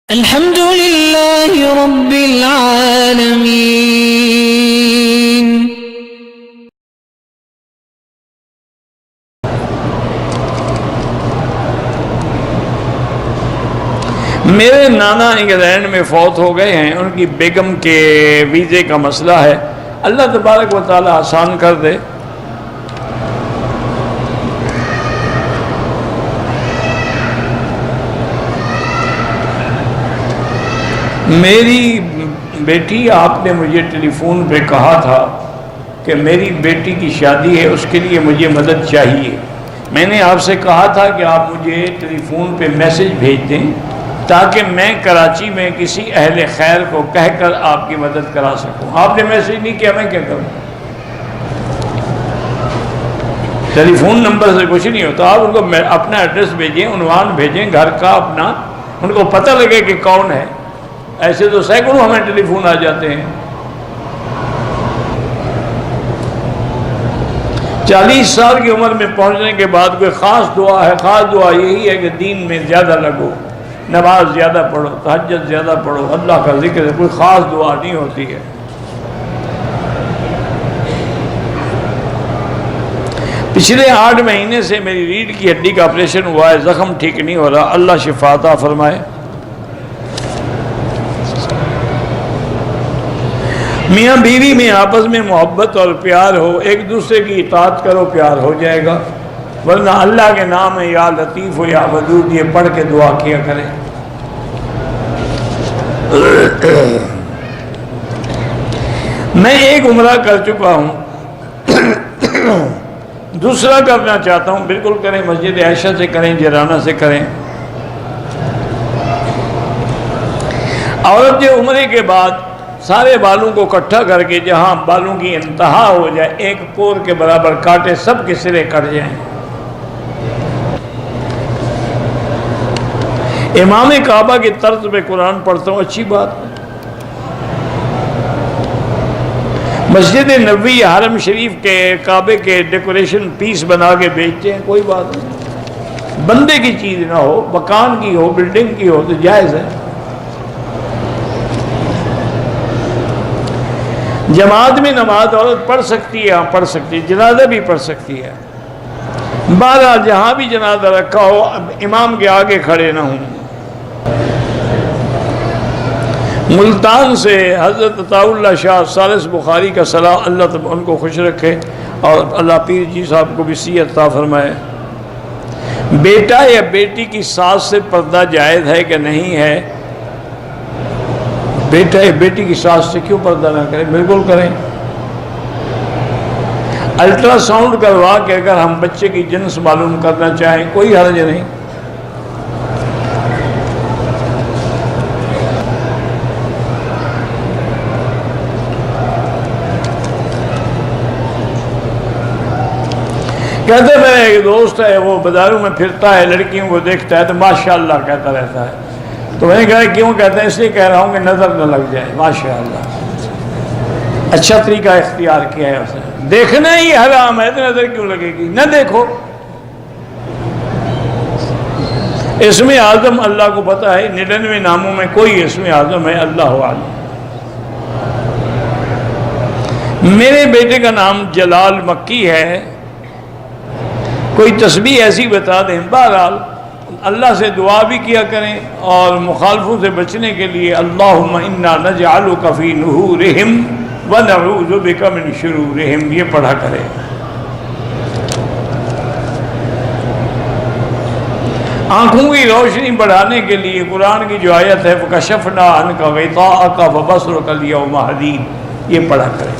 الحمد لله رب العالمين. میرے نانا انگلینڈ میں فوت ہو گئے ہیں، ان کی بیگم کے ویزے کا مسئلہ ہے، اللہ تبارک و تعالی آسان کر دے۔ میری بیٹی، آپ نے مجھے ٹیلی فون پہ کہا تھا کہ میری بیٹی کی شادی ہے، اس کے لیے مجھے مدد چاہیے۔ میں نے آپ سے کہا تھا کہ آپ مجھے ٹیلی فون پہ میسج بھیج دیں تاکہ میں کراچی میں کسی اہل خیر کو کہہ کر آپ کی مدد کرا سکوں۔ آپ نے میسج نہیں کیا، میں کیا کروں؟ ٹیلی فون نمبر سے کچھ نہیں ہوتا۔ آپ ان کو اپنا ایڈریس بھیجیں، عنوان بھیجیں گھر کا اپنا، ان کو پتہ لگے کہ کون ہے۔ ایسے تو سینکڑوں ہمیں ٹیلی فون آ جاتے ہیں۔ 40 سال کی عمر میں پہنچنے کے بعد کوئی خاص دعا ہے؟ خاص دعا یہی ہے کہ دین میں زیادہ لگو، نماز زیادہ پڑھو، تہجد زیادہ پڑھو، اللہ کا ذکر ہے، کوئی خاص دعا نہیں ہوتی ہے۔ پچھلے 8 مہینے سے میری ریڑھ کی ہڈی کا آپریشن ہوا ہے، زخم ٹھیک نہیں ہو رہا، اللہ شفا عطا فرمائے۔ میاں بیوی میں آپس میں محبت اور پیار ہو، ایک دوسرے کی اطاعت کرو، پیار ہو جائے گا، ورنہ اللہ کے نام ہے یا لطیف ہو یا ودود، یہ پڑھ کے دعا کیا کریں۔ میں ایک عمرہ کر چکا ہوں، دوسرا کرنا چاہتا ہوں۔ بالکل کریں، مسجد عائشہ سے کریں، جیرانہ سے کریں۔ عورت جو عمرے کے بعد سارے بالوں کو اکٹھا کر کے جہاں بالوں کی انتہا ہو جائے، ایک پور کے برابر کاٹے، سب کے سرے کٹ جائیں۔ امام کعبہ کی طرز پہ قرآن پڑھتا ہوں، اچھی بات ہے۔ مسجد نبوی حرم شریف کے کعبے کے ڈیکوریشن پیس بنا کے بیچتے ہیں، کوئی بات نہیں، بندے کی چیز نہ ہو، مکان کی ہو، بلڈنگ کی ہو تو جائز ہے۔ جماعت میں نماز عورت پڑھ سکتی ہے، ہاں پڑھ سکتی ہے، جنازہ بھی پڑھ سکتی ہے۔ بہرحال جہاں بھی جنازہ رکھا ہو، امام کے آگے کھڑے نہ ہوں۔ ملتان سے حضرت عطاء اللہ شاہ ثالث بخاری کا سلام، اللہ تب ان کو خوش رکھے اور اللہ پیر جی صاحب کو بھی صحت عطا فرمائے۔ بیٹا یا بیٹی کی ساس سے پردہ جائز ہے کہ نہیں ہے؟ بیٹا یا بیٹی کی ساس سے کیوں پردہ نہ کریں؟ بالکل کریں۔ الٹرا ساؤنڈ کروا کے اگر ہم بچے کی جنس معلوم کرنا چاہیں، کوئی حرج نہیں۔ کہتے میرا ایک دوست ہے، وہ بازاروں میں پھرتا ہے، لڑکیوں کو دیکھتا ہے تو ماشاءاللہ کہتا رہتا ہے۔ تو میں نے کہا کیوں کہتا ہے؟ اس لیے کہہ رہا ہوں کہ نظر نہ لگ جائے۔ ماشاءاللہ اچھا طریقہ اختیار کیا ہے اس نے۔ دیکھنا ہی حرام ہے تو نظر کیوں لگے گی؟ نہ دیکھو۔ اسم اعظم اللہ کو پتہ ہے، 99 ناموں میں کوئی اسم اعظم ہے، اللہ عالم۔ میرے بیٹے کا نام جلال مکی ہے، کوئی تسبیح ایسی بتا دیں۔ بہرحال اللہ سے دعا بھی کیا کریں اور مخالفوں سے بچنے کے لیے اللہم انا نجعلک فی نحورہم ونعوذ بک من شرورہم، یہ پڑھا کریں۔ آنکھوں کی روشنی بڑھانے کے لیے قرآن کی جو آیت ہے فکشفنا عنک غطاءک فبصرک اليوم حدید، یہ پڑھا کریں۔